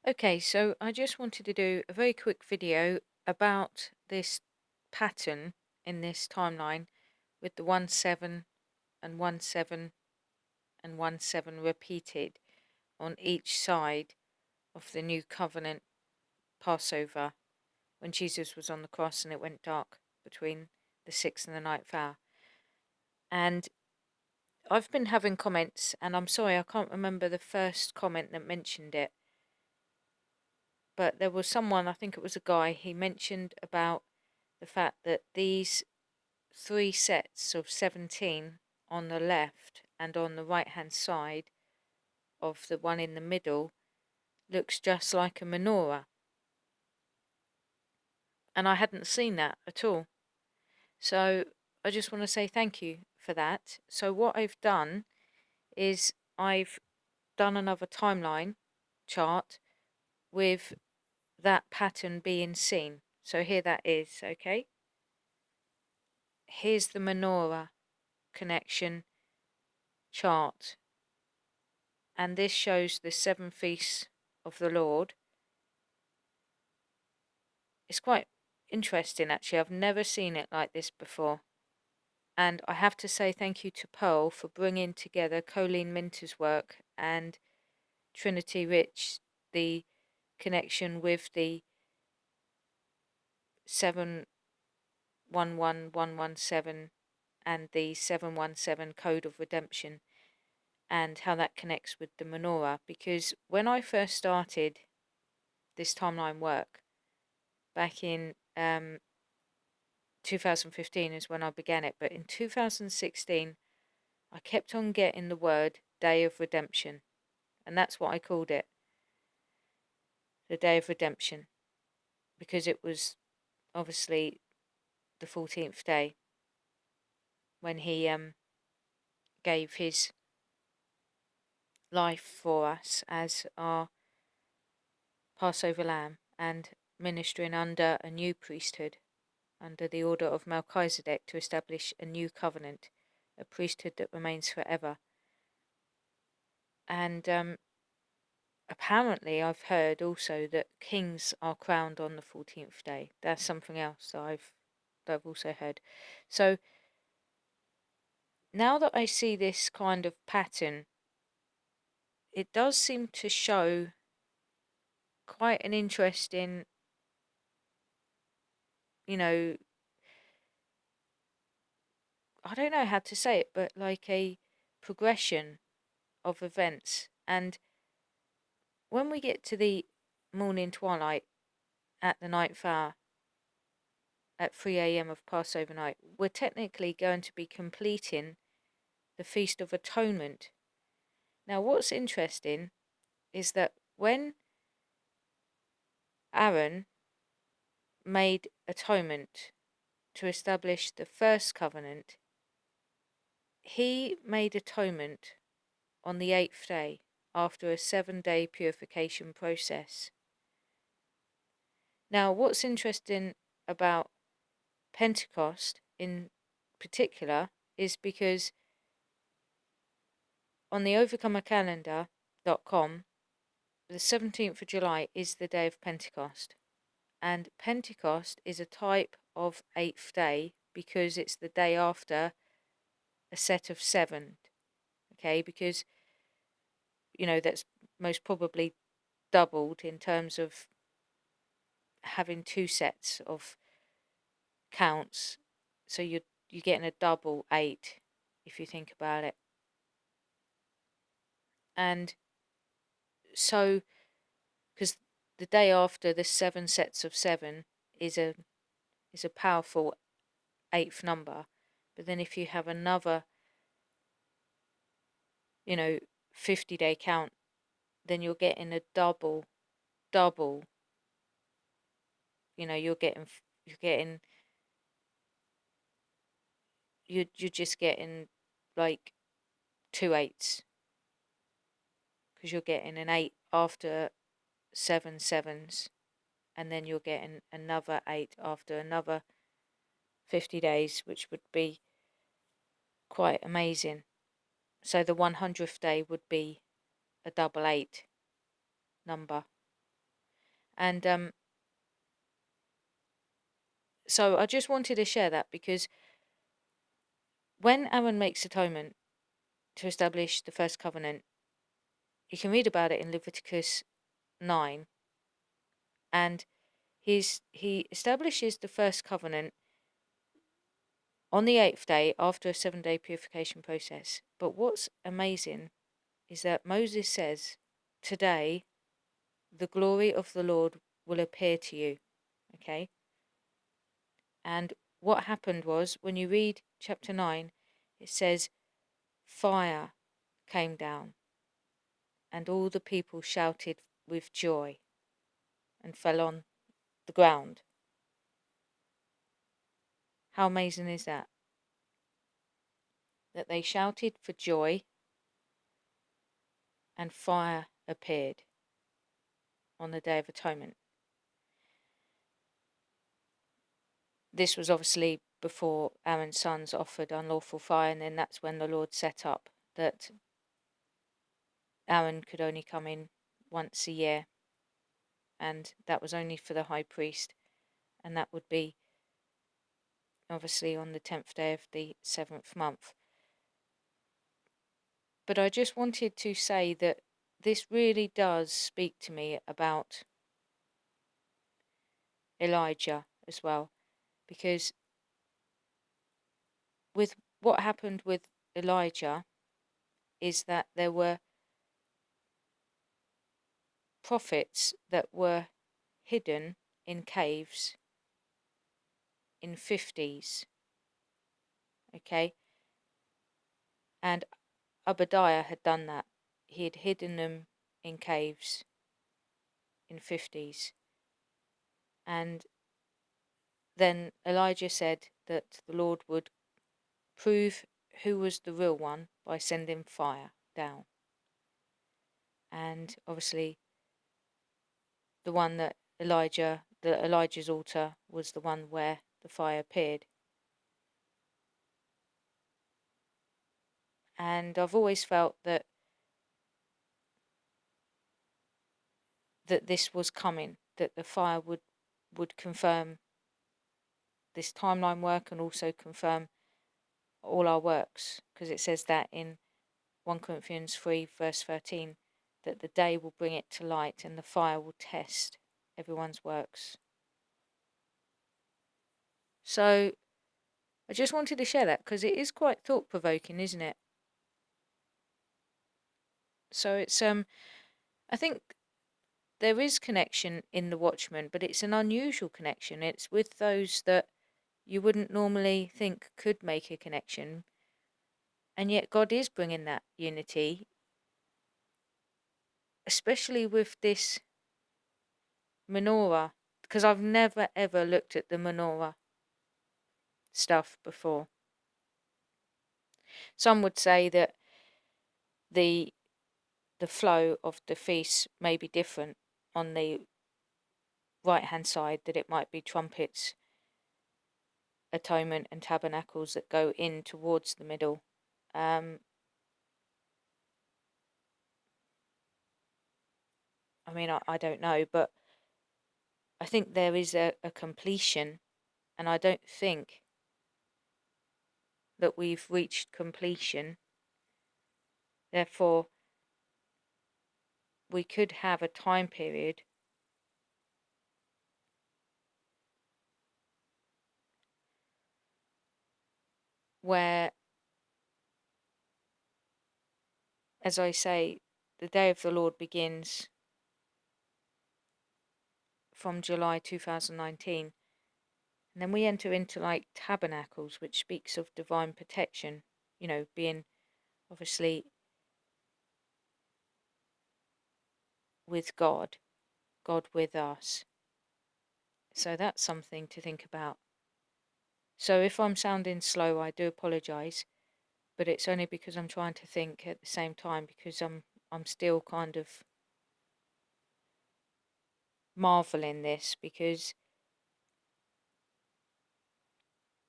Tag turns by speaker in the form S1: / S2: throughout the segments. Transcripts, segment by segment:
S1: Okay, so I just wanted to do a very quick video about this pattern in this timeline with the 1 7 and 1 7 and 1 7 repeated on each side of the new covenant Passover when Jesus was on the cross and it went dark between the sixth and the ninth hour. And I've been having comments, and I'm sorry, I can't remember the first comment that mentioned it, but there was someone, I think it was a guy, he mentioned about the fact that these three sets of 17 on the left and on the right hand side of the one in the middle looks just like a menorah. And I hadn't seen that at all. So I just want to say thank you for that. So what I've done is I've done another timeline chart with that pattern being seen. So here that is, okay? Here's the menorah connection chart, and this shows the seven feasts of the Lord. It's quite interesting, actually. I've never seen it like this before. And I have to say thank you to Pearl for bringing together Colleen Minter's work and Trinity Rich, the connection with the 711117 and the 717 Code of Redemption, and how that connects with the menorah. Because when I first started this timeline work back in 2015 is when I began it, but in 2016 I kept on getting the word Day of Redemption, and that's what I called it, the Day of Redemption, because it was obviously the 14th day when he gave his life for us as our Passover lamb and ministering under a new priesthood, under the order of Melchizedek, to establish a new covenant, a priesthood that remains forever. And apparently I've heard also that kings are crowned on the 14th day. That's something else that I've also heard. So now that I see this kind of pattern, it does seem to show quite an interesting, you know, I don't know how to say it, but like a progression of events. And when we get to the morning twilight at the ninth hour at 3 a.m. of Passover night, we're technically going to be completing the Feast of Atonement. Now, what's interesting is that when Aaron made atonement to establish the first covenant, he made atonement on the 8th day after a 7-day purification process. Now, what's interesting about Pentecost in particular is because on the overcomercalendar.com, the 17th of July is the day of Pentecost. And Pentecost is a type of 8th day because it's the day after a set of 7. Okay, because, that's most probably doubled in terms of having two sets of counts. So you're getting a double 8 if you think about it. And so, because the day after the 7 sets of 7 is a powerful 8th number, but then if you have another 50-day count, then you're getting a double, you're getting, you're just getting like 2 8s, because you're getting an 8 after 7 sevens, and then you're getting another 8 after another 50 days, which would be quite amazing. So the 100th day would be a double 8 number. And so I just wanted to share that, because when Aaron makes atonement to establish the first covenant, you can read about it in Leviticus 9, and he establishes the first covenant on the 8th day after a 7-day purification process. But what's amazing is that Moses says, "Today the glory of the Lord will appear to you." Okay? And what happened was, when you read chapter 9, it says, "Fire came down, and all the people shouted with joy and fell on the ground." How amazing is that? That they shouted for joy and fire appeared on the Day of Atonement. This was obviously before Aaron's sons offered unlawful fire, and then that's when the Lord set up that Aaron could only come in once a year, and that was only for the high priest, and that would be obviously on the 10th day of the 7th month. But I just wanted to say that this really does speak to me about Elijah as well, because with what happened with Elijah is that there were prophets that were hidden in caves in 50s, okay? And Obadiah had done that. He had hidden them in caves in 50s. And then Elijah said that the Lord would prove who was the real one by sending fire down. And obviously the one that Elijah's altar was the one where the fire appeared. And I've always felt that this was coming, that the fire would confirm this timeline work and also confirm all our works, because it says that in 1 Corinthians 3 verse 13, that the day will bring it to light and the fire will test everyone's works. So I just wanted to share that, because it is quite thought-provoking, isn't it? So it's I think there is connection in the Watchmen, but it's an unusual connection. It's with those that you wouldn't normally think could make a connection, and yet God is bringing that unity, especially with this Menorah, because I've never ever looked at the Menorah stuff before. Some would say that the flow of the feast may be different. On the right hand side, that it might be trumpets, atonement, and tabernacles that go in towards the middle. I mean, I don't know, but I think there is a completion, and I don't think that we've reached completion. Therefore, we could have a time period where, as I say, the day of the Lord begins from July 2019, and then we enter into like tabernacles, which speaks of divine protection, being obviously with God with us. So that's something to think about. So if I'm sounding slow, I do apologise, but it's only because I'm trying to think at the same time, because I'm still kind of marveling this, because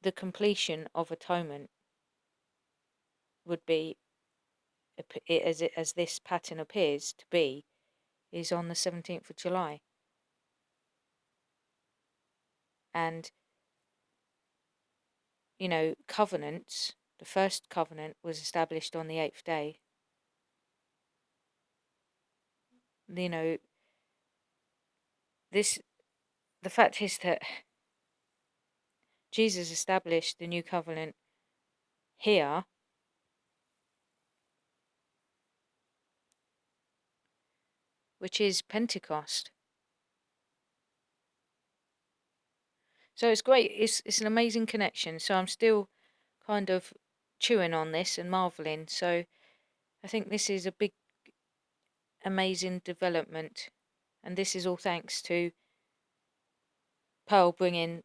S1: the completion of atonement would be, as this pattern appears to be, is on the 17th of July. And, covenants, the first covenant was established on the 8th day. This, the fact is that Jesus established the new covenant here, which is Pentecost. So it's great. It's an amazing connection. So I'm still kind of chewing on this and marveling. So I think this is a big, amazing development. And this is all thanks to Pearl bringing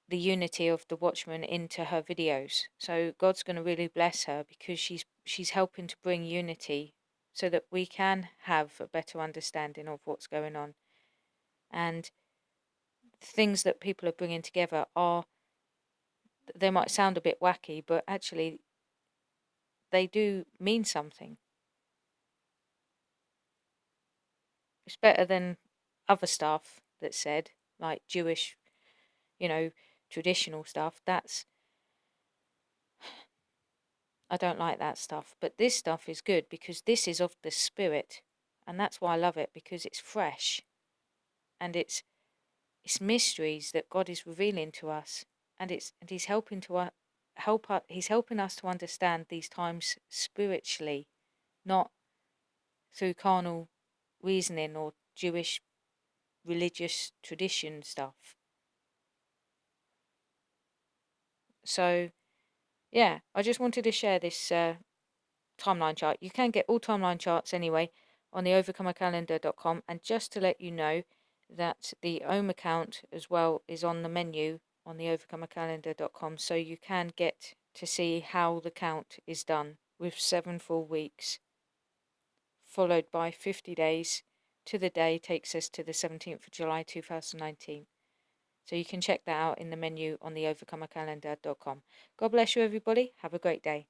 S1: the unity of the Watchman into her videos. So God's going to really bless her because she's helping to bring unity so that we can have a better understanding of what's going on. And things that people are bringing together they might sound a bit wacky, but actually they do mean something. It's better than other stuff that's said, like Jewish, traditional stuff. I don't like that stuff. But this stuff is good because this is of the Spirit. And that's why I love it, because it's fresh. And it's mysteries that God is revealing to us. And he's helping he's helping us to understand these times spiritually, not through carnal reasoning or Jewish religious tradition stuff. So, yeah, I just wanted to share this timeline chart. You can get all timeline charts anyway on the overcomercalendar.com. And just to let you know that the Ohm account as well is on the menu on the overcomercalendar.com. So you can get to see how the count is done with 7 full weeks, followed by 50 days to the day takes us to the 17th of July 2019. So you can check that out in the menu on the overcomercalendar.com. God bless you, everybody. Have a great day.